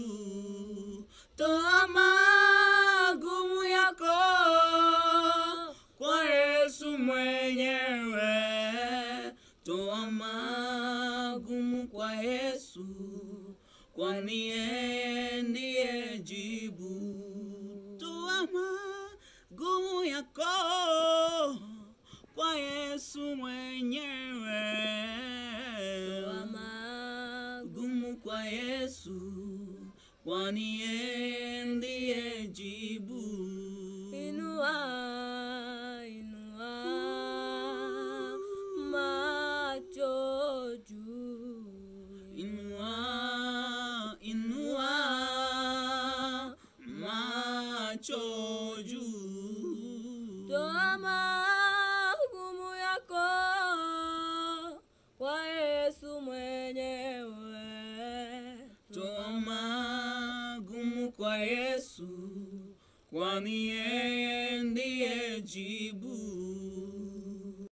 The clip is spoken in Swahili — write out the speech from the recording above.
juu. Toa magumu yako kwa Yesu mwenyewe. Toa magumu kwa Yesu, kwani yeye ndiye jibu. Toa magumu yako kwa Yesu mwenyewe. Toa magumu kwa Yesu, kwani yeye ndiye jibu. Inua, inua macho juu. Inua, inua macho juu. Toa magumu yako kwa Yesu mwenyewe. Toa magumu kwa Yesu, kwani yeye ndiye jibu.